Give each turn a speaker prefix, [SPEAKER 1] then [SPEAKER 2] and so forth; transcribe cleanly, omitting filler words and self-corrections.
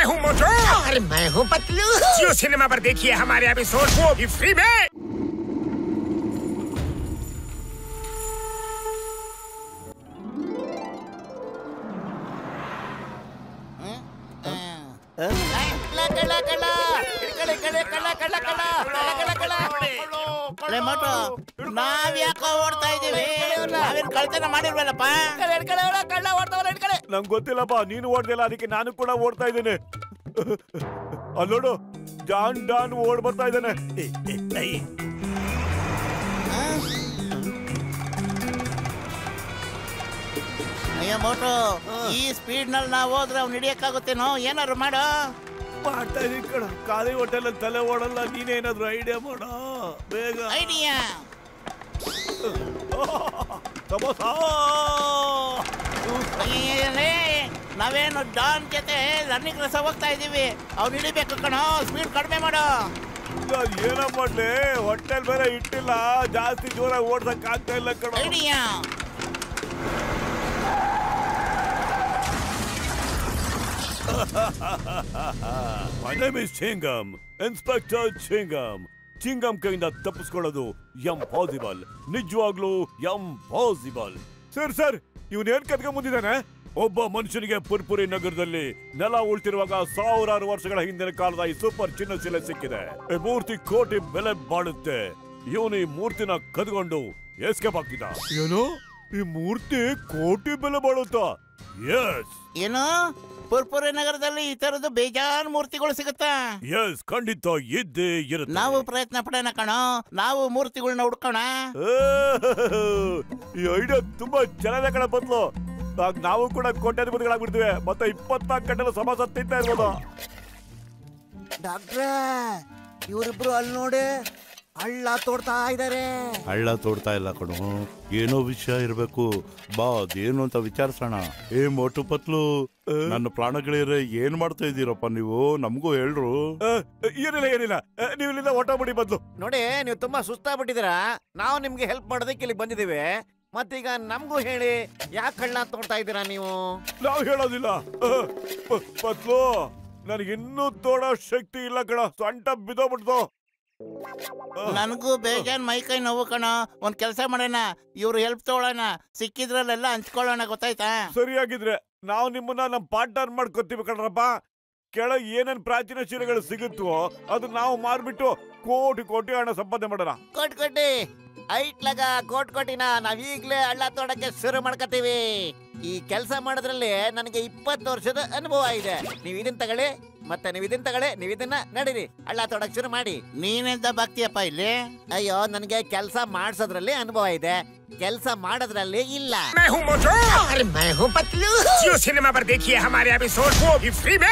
[SPEAKER 1] मैं हूँ मोटू
[SPEAKER 2] और मैं हूँ पतलू।
[SPEAKER 1] जियो सिनेमा पर देखिए हमारे एपिसोड को भी फ्री में।
[SPEAKER 3] ನಾವ್ ಯಾಕೋ ಓಡ್ತಾ ಇದೀವಿ? ನಾವೇನ್ ಕಳ್ತನ ಮಾಡಿರ್ವಲ್ಲಪ್ಪ.
[SPEAKER 4] ನಂಗೆ ಗೊತ್ತಿಲ್ಲಪ್ಪ, ನೀನು ಓಡ್ದಿಲ್ಲ, ಅದಕ್ಕೆ ನಾನು ಕೂಡ ಓಡ್ತಾ ಇದ್ದೇನೆ. ಅಲ್ಲೋಡು, ಡಾನ್ ಓಡ್ ಬರ್ತಾ ಇದ್ದಾನೆ.
[SPEAKER 3] ಅಯ್ಯೋ ಮೋಟು, ಈ ಸ್ಪೀಡ್ ನಲ್ಲಿ ನಾವ್ ಹೋದ್ರೆ ಅವ್ನು ಹಿಡಿಯಕ್ಕಾಗುತ್ತೇನೋ? ಏನಾದ್ರು ಮಾಡು.
[SPEAKER 4] ಮಾಡ್ತಾ ಇದೀನಿ ಕಣ, ಖಾಲಿ ಹೋಟೆಲ್ ತಲೆ ಓಡಲ್ಲ. ನೀನೇನಾದ್ರು ಐಡಿಯಾ ಮಾಡೋ ಬೇಗ.
[SPEAKER 3] ಐಡಿಯಾ ನಾವೇನು ಡಾನ್ ಜೊತೆ ರನ್ನಿಂಗ್ ರಸ ಹೋಗ್ತಾ ಇದೀವಿ. ಅವ್ನು ಹಿಡಿಬೇಕು ಕಣೋ, ಸ್ಪೀಡ್ ಕಡಿಮೆ ಮಾಡು.
[SPEAKER 4] ಏನ ಮಾಡ್ಲಿ, ಹೋಟೆಲ್ ಬೇರೆ ಇಟ್ಟಿಲ್ಲ, ಜಾಸ್ತಿ ಜೋರಾಗಿ ಓಡ್ಸಕ್ ಆಗ್ತಾ ಇಲ್ಲ ಕಣ.
[SPEAKER 3] Idea
[SPEAKER 4] My name is Chingam, Inspector Chingam. ಚಿಂಗಮ್ ಕೈಯಿಂದ ತಪ್ಪಿಸ್ಕೊಳ್ಳೋದು ಇಂಪಾಸಿಬಲ್, ನಿಜವಾಗ್ಲೂ ಇಂಪಾಸಿಬಲ್. ಸರ್ ಇವನೇನ್ ಕತ್ಕೊಂಡ್ ಬಂದಿದ್ದಾನೆ? ಒಬ್ಬ ಮನುಷ್ಯನಿಗೆ ಪುರ್ಪುರಿ ನಗರದಲ್ಲಿ ನೆಲ ಉಳ್ತಿರುವಾಗ ಸಾವಿರಾರು ವರ್ಷಗಳ ಹಿಂದಿನ ಕಾಲದ ಈ ಸೂಪರ್ ಚಿನ್ನ ಶಿಲೆ ಸಿಕ್ಕಿದೆ. ಈ ಮೂರ್ತಿ ಕೋಟಿ ಬೆಲೆ ಬಾಳುತ್ತೆ. ಇವನು ಈ ಮೂರ್ತಿನ ಕದ್ಕೊಂಡು ಎಸ್ಕೇಪ್ ಆಗ್ತಿದ್ದ. ಏನು, ಈ ಮೂರ್ತಿ ಕೋಟಿ ಬೆಲೆ ಬಾಳುತ್ತಾ? ಎಸ್.
[SPEAKER 3] ಏನು, ಪುರ್ಪುರಿ ನಗರದಲ್ಲಿ ಈ ತರದ್ದು ಬೇಜಾನ್ ಮೂರ್ತಿಗಳು ಸಿಗುತ್ತಾ?
[SPEAKER 4] ಎಸ್, ಖಂಡಿತ ಇದ್ದೇ ಇರುತ್ತೆ.
[SPEAKER 3] ನಾವು ಪ್ರಯತ್ನ ಪಡೋಣ ಕಣೋ, ನಾವು ಮೂರ್ತಿಗಳನ್ನ ಹುಡ್ಕೋಣ.
[SPEAKER 4] ಈ ಐಡಿಯಾ ತುಂಬಾ ಚೆನ್ನಾಗಿದೆ ಕಣ ಬದ್ಲು. ನಾವು ಕೂಡ ಕೋಟ್ಯಾಧಿಪತಿಗಳಾಗ್ಬಿಡ್ತೀವಿ, ಮತ್ತೆ 24 ಗಂಟೆ ಸಮಾಸ ತಿಂತಾ ಇರ್ಬೋದು.
[SPEAKER 2] ಡಾಕ್ಟ್ರೇ, ಇವರಿಬ್ರು ಅಲ್ಲಿ ನೋಡಿ ಹಳ್ಳ ತೋಡ್ತಾ ಇದಾರೆ.
[SPEAKER 5] ಹಳ್ಳ ತೋಡ್ತಾ ಇಲ್ಲ ಕಣು, ಏನೋ ವಿಷಯ ಇರ್ಬೇಕು. ಬಾ, ಅದೇನು ಅಂತ ವಿಚಾರಿಸೋಣ. ಮೋಟು ಪತ್ಲು, ನನ್ನ ಪ್ರಾಣಗಳಿದ್ರೆ ಏನ್ ಮಾಡ್ತಾ ಇದ್ದೀರಪ್ಪ ನೀವು? ನಮಗೂ ಹೇಳ್ರು.
[SPEAKER 4] ಏನಿಲ್ಲ, ನೀವು ಇಲ್ಲಿಂದ ಹೊಟ್ಟಬಿಡಿ ಬದ್ಲು.
[SPEAKER 2] ನೋಡಿ, ನೀವು ತುಂಬಾ ಸುಸ್ತಾಗ್ಬಿಟ್ಟಿದ್ದೀರಾ. ನಾವು ನಿಮ್ಗೆ ಹೆಲ್ಪ್ ಮಾಡೋದಕ್ಕೆ ಇಲ್ಲಿ ಬಂದಿದ್ದೀವಿ. ಮತ್ತೀಗ ನಮಗೂ ಹೇಳಿ, ಯಾಕೆ ಹಳ್ಳ ತೋಡ್ತಾ ಇದ್ದೀರಾ ನೀವು?
[SPEAKER 4] ನಾವು ಹೇಳೋದಿಲ್ಲ ಪತ್ಲು, ನನಗಿನ್ನೂ ತೋಡೋ ಶಕ್ತಿ ಇಲ್ಲ ಕಣ, ಸೊಂಟ ಬಿದ್ದೋಗ್ಬಿಡ್ತು.
[SPEAKER 3] ನನಗೂ ಬೇಜಾನ್ ಮೈ ಕೈ ನೋವು ಕಣ. ಒಂದ್ ಕೆಲಸ ಮಾಡೋಣ, ಇವ್ರು ಹೆಲ್ಪ್ ತಗೊಳ್ಳೋಣ, ಸಿಕ್ಕಿದ್ರಲ್ಲೆಲ್ಲ ಹಂಚ್ಕೊಳ್ಳೋಣ, ಗೊತ್ತಾಯ್ತಾ?
[SPEAKER 4] ಸರಿಯಾಗಿದ್ರೆ ನಾವು ನಿಮ್ಮನ್ನ ನಮ್ಮ ಪಾರ್ಟ್ನರ್ ಮಾಡ್ಕೊತೀವಿ ಕಣ್ರಪ್ಪ. ಕೆಳಗೆ ಏನೇನ್ ಪ್ರಾಚೀನ ಶಿಲೆಗಳು ಸಿಗುತ್ತೋ ಅದು ನಾವು ಮಾರ್ಬಿಟ್ಟು ಕೋಟಿ ಹಣ ಸಂಪಾದನೆ ಮಾಡೋಣ.
[SPEAKER 2] ಕೋಟಿ ಐಟ್ಲಾಗ ಕೋಟಿನ ನಾವೀಗ್ಲೇ ಹಳ್ಳ ತೋಡಕ್ಕೆ ಶುರು ಮಾಡ್ಕೋತೀವಿ. ಈ ಕೆಲಸ ಮಾಡೋದ್ರಲ್ಲಿ ನನಗೆ 20 ವರ್ಷದ ಅನುಭವ ಇದೆ. ನೀವು ಇದನ್ನ ತಗೊಳ್ಳಿ, ಮತ್ತೆ ನೀವು ಇದನ್ನ ತಗೊಳ್ಳಿ, ನೀವು ಇದನ್ನ ನಡೀರಿ, ಹಳ್ಳ ತೋಡಕ್ ಶುರು ಮಾಡಿ.
[SPEAKER 3] ನೀನೆಂತ ಬಾಕ್ತಿಯಪ್ಪ ಇಲ್ಲಿ?
[SPEAKER 2] ಅಯ್ಯೋ, ನನಗೆ ಕೆಲಸ ಮಾಡ್ಸೋದ್ರಲ್ಲಿ ಅನುಭವ ಇದೆ, ಕೆಲಸ ಮಾಡೋದ್ರಲ್ಲಿ ಇಲ್ಲ.
[SPEAKER 1] मैं हूँ मोटू
[SPEAKER 2] और मैं हूँ पतलू।
[SPEAKER 1] जियो सिनेमा पर देखिए हमारे एपिसोड को भी फ्री में।